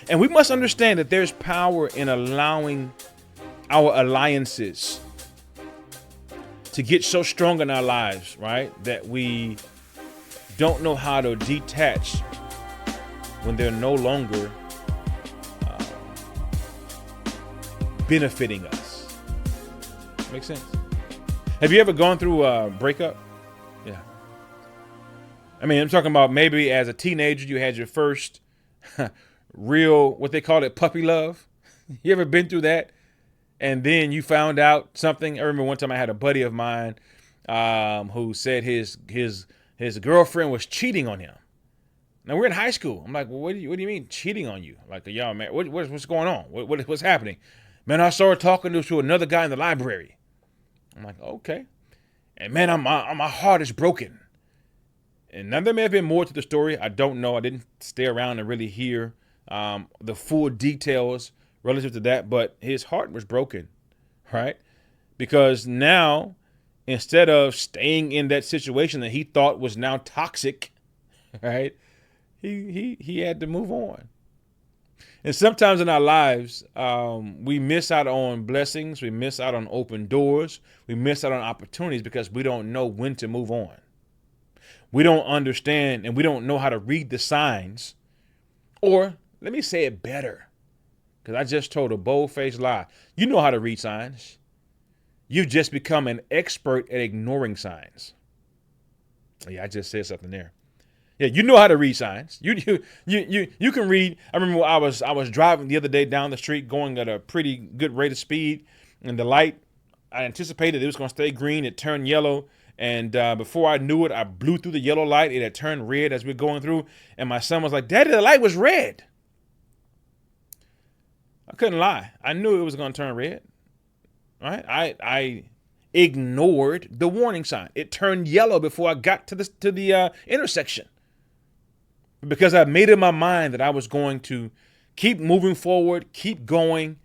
And we must understand that there's power in allowing our alliances to get so strong in our lives, right? That we don't know how to detach when they're no longer benefiting us. Makes sense? Have you ever gone through a breakup? Yeah. I mean, I'm talking about maybe as a teenager, you had your first real, what they call it, puppy love. You ever been through that? And then you found out something. I remember one time I had a buddy of mine who said his girlfriend was cheating on him. Now we're in high school. I'm like, well, what do you mean cheating on you? Like, y'all, man, what's going on? What's happening? Man, I saw her talking to another guy in the library. I'm like, okay. And man, my heart is broken. And now there may have been more to the story. I don't know. I didn't stay around and really hear the full details relative to that, but his heart was broken, right? Because now, instead of staying in that situation that he thought was now toxic, right? He had to move on. And sometimes in our lives, we miss out on blessings. We miss out on open doors. We miss out on opportunities because we don't know when to move on. We don't understand and we don't know how to read the signs. Or let me say it better, because I just told a bold-faced lie. You know how to read signs. You've just become an expert at ignoring signs. Yeah, I just said something there. Yeah, you know how to read signs. You can read. I remember I was driving the other day down the street going at a pretty good rate of speed, and the light, I anticipated it was going to stay green. It turned yellow, and before I knew it, I blew through the yellow light. It had turned red as we were going through, and my son was like, "Daddy, the light was red." I couldn't lie. I knew it was going to turn red. Right? I ignored the warning sign. It turned yellow before I got to the intersection. Because I made in my mind that I was going to keep moving forward, keep going,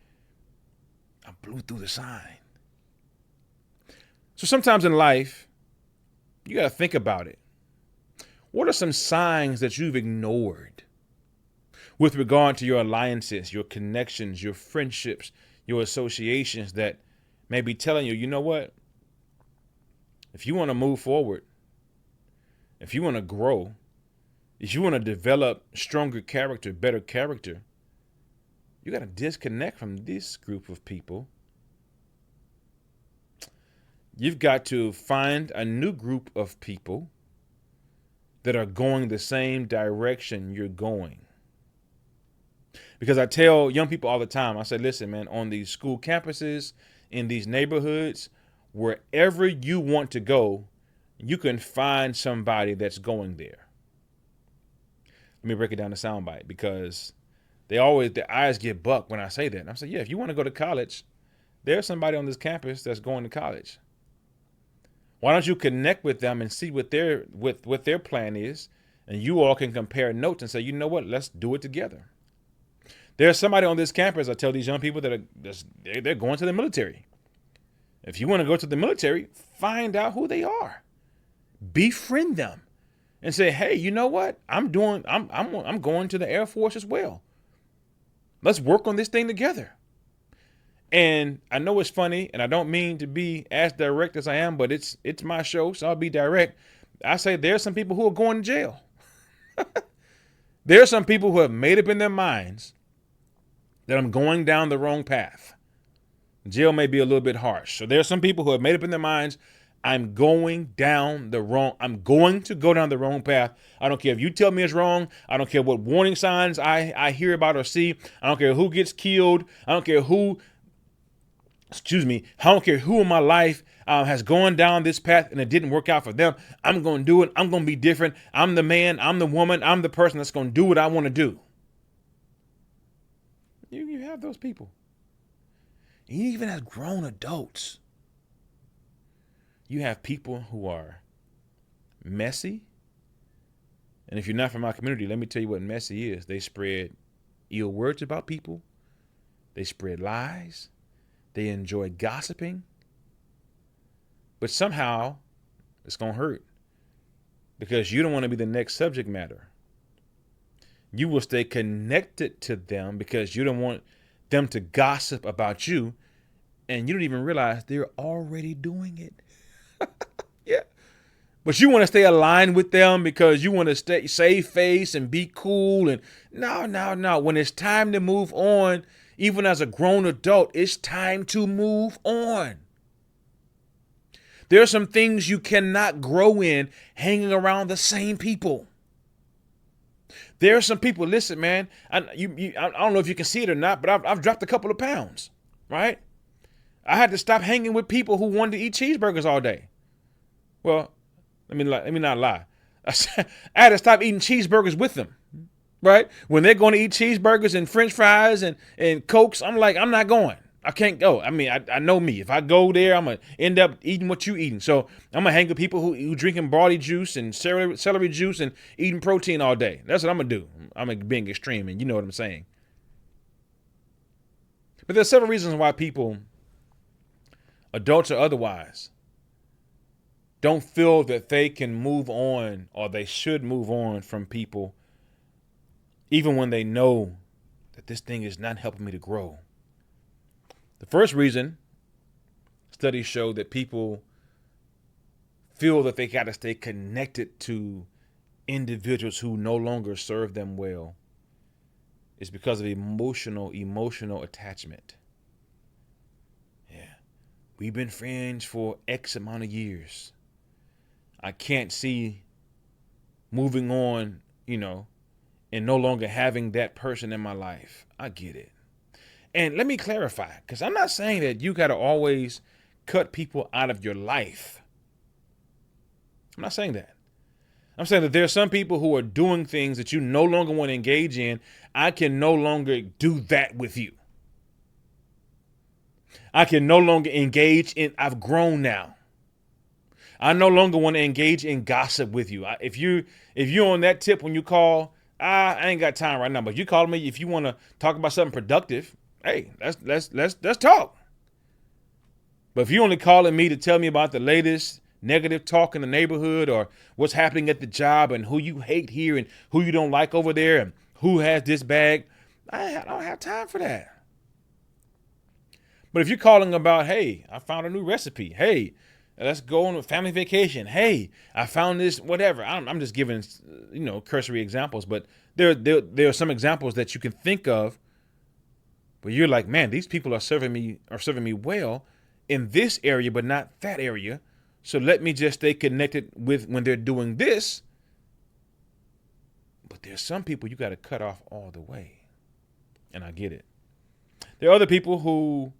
I blew through the sign. So sometimes in life, you got to think about it. What are some signs that you've ignored with regard to your alliances, your connections, your friendships, your associations that may be telling you, you know what? If you want to move forward, if you want to grow, if you want to develop stronger character, better character, you got to disconnect from this group of people. You've got to find a new group of people that are going the same direction you're going. Because I tell young people all the time, I say, listen, man, on these school campuses, in these neighborhoods, wherever you want to go, you can find somebody that's going there. Let me break it down to soundbite, because their eyes get bucked when I say that. And I say, yeah, if you want to go to college, there's somebody on this campus that's going to college. Why don't you connect with them and see what their plan is, and you all can compare notes and say, you know what, let's do it together. There's somebody on this campus, I tell these young people that they're going to the military. If you want to go to the military, find out who they are. Befriend them. And say, hey, you know what? I'm going to the Air Force as well. Let's work on this thing together. And I know it's funny, and I don't mean to be as direct as I am, but it's my show, so I'll be direct. I say there's some people who are going to jail. There are some people who have made up in their minds that I'm going down the wrong path. Jail may be a little bit harsh. So there are some people who have made up in their minds, I'm going to go down the wrong path. I don't care if you tell me it's wrong. I don't care what warning signs I hear about or see. I don't care who gets killed. I don't care who in my life has gone down this path and it didn't work out for them. I'm going to do it. I'm going to be different. I'm the man. I'm the woman. I'm the person that's going to do what I want to do. You have those people. Even as grown adults, you have people who are messy. And if you're not from our community, let me tell you what messy is. They spread ill words about people. They spread lies. They enjoy gossiping. But somehow it's going to hurt because you don't want to be the next subject matter. you will stay connected to them because you don't want them to gossip about you, and you don't even realize they're already doing it. Yeah. But you want to stay aligned with them because you want to stay save face and be cool. And no. When it's time to move on, even as a grown adult, it's time to move on. There are some things you cannot grow in hanging around the same people. There are some people, listen, man, I don't know if you can see it or not, but I've dropped a couple of pounds, right? I had to stop hanging with people who wanted to eat cheeseburgers all day. Well, let me not lie. I had to stop eating cheeseburgers with them, right? When they're going to eat cheeseburgers and French fries and Cokes, I'm like, I'm not going. I can't go. I mean, I know me. If I go there, I'm going to end up eating what you eating. So I'm going to hang with people who drinking barley juice and celery juice and eating protein all day. That's what I'm going to do. I'm being extreme, and you know what I'm saying. But there's several reasons why people, adults or otherwise, don't feel that they can move on or they should move on from people, even when they know that this thing is not helping me to grow. The first reason, studies show that people feel that they got to stay connected to individuals who no longer serve them well, is because of emotional attachment. Yeah. We've been friends for X amount of years. I can't see moving on, and no longer having that person in my life. I get it. And let me clarify, because I'm not saying that you got to always cut people out of your life. I'm not saying that. I'm saying that there are some people who are doing things that you no longer want to engage in. I can no longer do that with you. I can no longer engage in, I've grown now. I no longer want to engage in gossip with you. If you're on that tip when you call, I ain't got time right now. But you call me if you want to talk about something productive. Hey, let's talk. But if you're only calling me to tell me about the latest negative talk in the neighborhood or what's happening at the job and who you hate here and who you don't like over there and who has this bag, I don't have time for that. But if you're calling about, hey, I found a new recipe. Hey, let's go on a family vacation. Hey, I found this, whatever. I'm just giving, cursory examples, but there are some examples that you can think of where you're like, man, these people are serving me well in this area, but not that area. So let me just stay connected with when they're doing this. But there's some people you got to cut off all the way. And I get it. There are other people who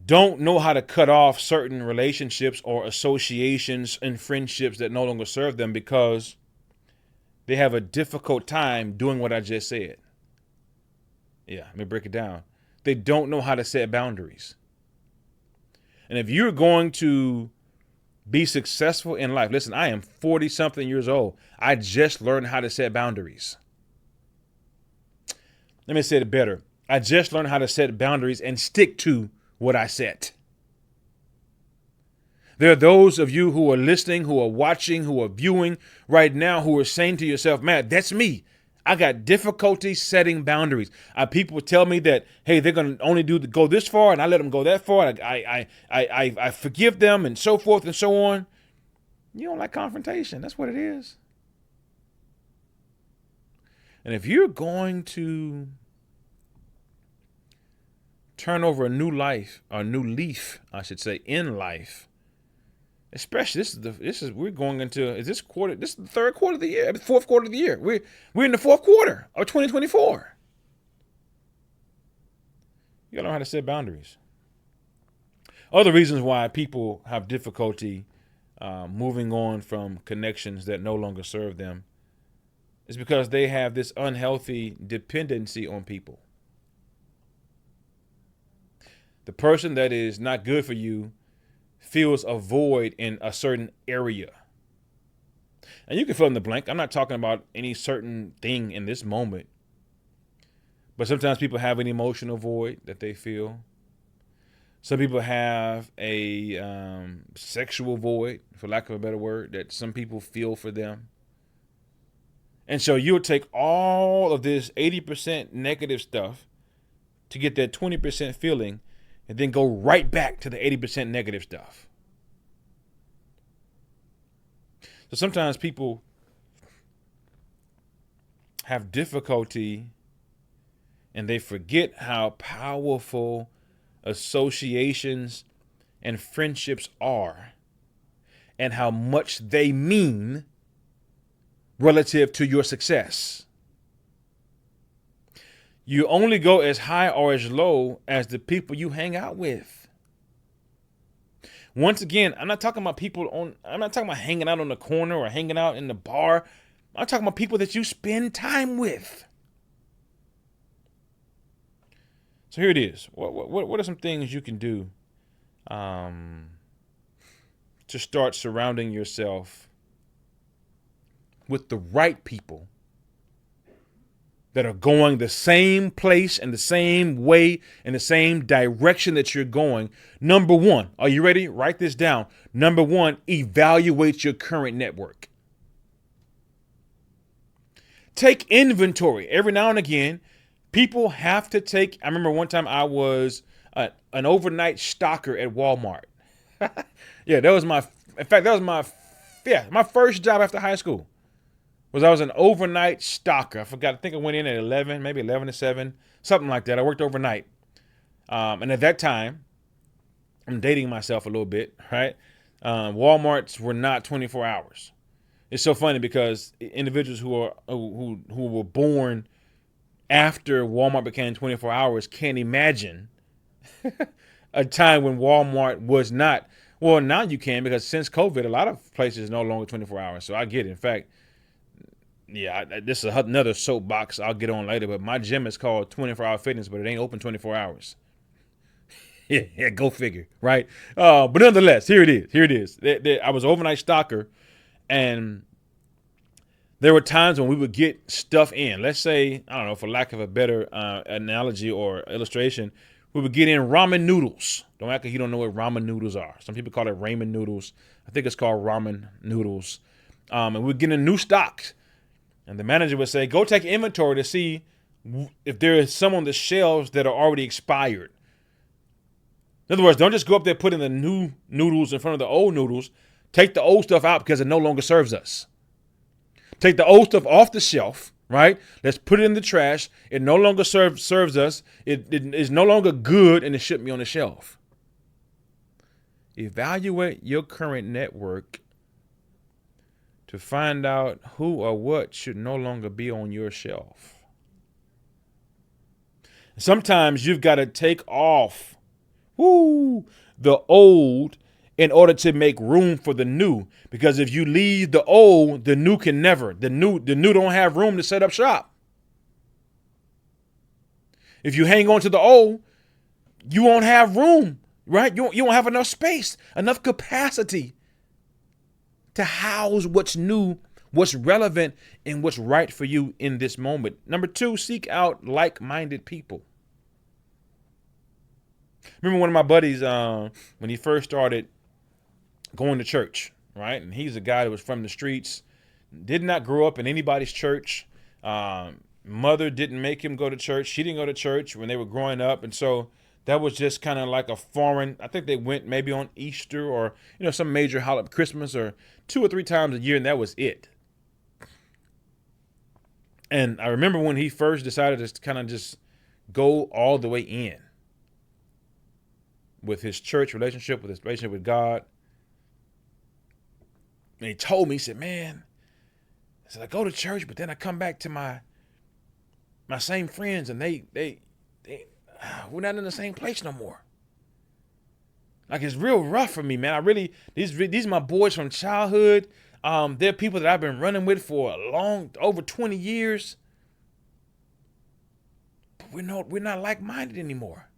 don't know how to cut off certain relationships or associations and friendships that no longer serve them because they have a difficult time doing what I just said. Yeah, let me break it down. They don't know how to set boundaries. And if you're going to be successful in life, listen, I am 40-something years old. I just learned how to set boundaries. Let me say it better. I just learned how to set boundaries and stick to what I set. There are those of you who are listening, who are watching, who are viewing right now, who are saying to yourself, man, that's me. I got difficulty setting boundaries. People tell me that, hey, they're going to only go this far, and I let them go that far. I forgive them, and so forth and so on. You don't like confrontation. That's what it is. And if you're going to turn over a new leaf, I should say, in life, especially we're going into this quarter. This is the third quarter of the year, the fourth quarter of the year. We're in the fourth quarter of 2024. You gotta learn how to set boundaries. Other reasons why people have difficulty moving on from connections that no longer serve them is because they have this unhealthy dependency on people. The person that is not good for you feels a void in a certain area. And you can fill in the blank. I'm not talking about any certain thing in this moment. But sometimes people have an emotional void that they feel. Some people have a sexual void, for lack of a better word, that some people feel for them. And so you'll take all of this 80% negative stuff to get that 20% feeling and then go right back to the 80% negative stuff. So sometimes people have difficulty and they forget how powerful associations and friendships are and how much they mean relative to your success. You only go as high or as low as the people you hang out with. Once again, I'm not talking about hanging out on the corner or hanging out in the bar. I'm talking about people that you spend time with. So here it is. What are some things you can do to start surrounding yourself with the right people that are going the same place and the same way and the same direction that you're going? Number one, are you ready? Write this down. Number one, evaluate your current network. Take inventory. Every now and again, people have to take. I remember one time I was an overnight stalker at Walmart. Yeah, my first job after high school. I was an overnight stalker. I forgot. I think I went in at 11, maybe 11 to 7, something like that. I worked overnight. And at that time, I'm dating myself a little bit, right? Walmarts were not 24 hours. It's so funny because individuals who were born after Walmart became 24 hours can't imagine a time when Walmart was not. Well, now you can, because since COVID, a lot of places are no longer 24 hours. So I get it. In fact, yeah, this is another soapbox I'll get on later, but my gym is called 24-Hour Fitness, but it ain't open 24 hours. Yeah, go figure, right? But nonetheless, here it is. I was an overnight stalker, and there were times when we would get stuff in. Let's say, I don't know, for lack of a better analogy or illustration, we would get in ramen noodles. Don't act like you don't know what ramen noodles are. Some people call it ramen noodles. I think it's called ramen noodles. And we'd get in new stocks. And the manager would say, go take inventory to see if there is some on the shelves that are already expired. In other words, don't just go up there putting the new noodles in front of the old noodles. Take the old stuff out because it no longer serves us. Take the old stuff off the shelf, right? Let's put it in the trash. It no longer serves us. It is no longer good, and it shouldn't be on the shelf. Evaluate your current network to find out who or what should no longer be on your shelf. Sometimes you've got to take off the old in order to make room for the new. Because if you leave the old, the new can never. The new don't have room to set up shop. If you hang on to the old, you won't have room, right? You won't have enough space, enough capacity to house what's new, what's relevant, and what's right for you in this moment. Number 2, seek out like-minded people. Remember one of my buddies, when he first started going to church, right? And he's a guy that was from the streets, did not grow up in anybody's church. Mother didn't make him go to church. She didn't go to church when they were growing up. And so that was just kind of like a foreign. I think they went maybe on Easter or, some major holiday, Christmas, or 2 or 3 times a year, and that was it. And I remember when he first decided to kind of just go all the way in with his church relationship, with his relationship with God. And he told me, he said, man, I go to church, but then I come back to my same friends, and they we're not in the same place no more. Like, it's real rough for me, man. These are my boys from childhood. They're people that I've been running with for over 20 years. But we're not like-minded anymore.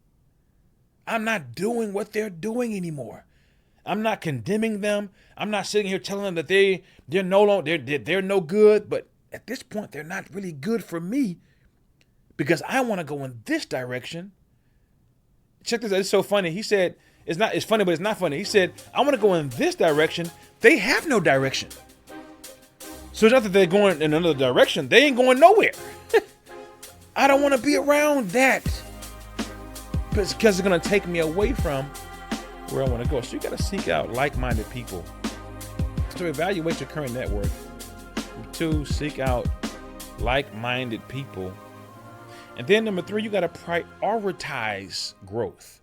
I'm not doing what they're doing anymore. I'm not condemning them. I'm not sitting here telling them that they're no good. But at this point, they're not really good for me, because I want to go in this direction. Check this out. It's so funny. He said, it's funny, but it's not funny. He said, I want to go in this direction. They have no direction. So it's not that they're going in another direction. They ain't going nowhere. I don't want to be around that. Because it's going to take me away from where I want to go. So you got to seek out like-minded people to evaluate your current network. 2, seek out like-minded people. And then number 3, you got to prioritize growth.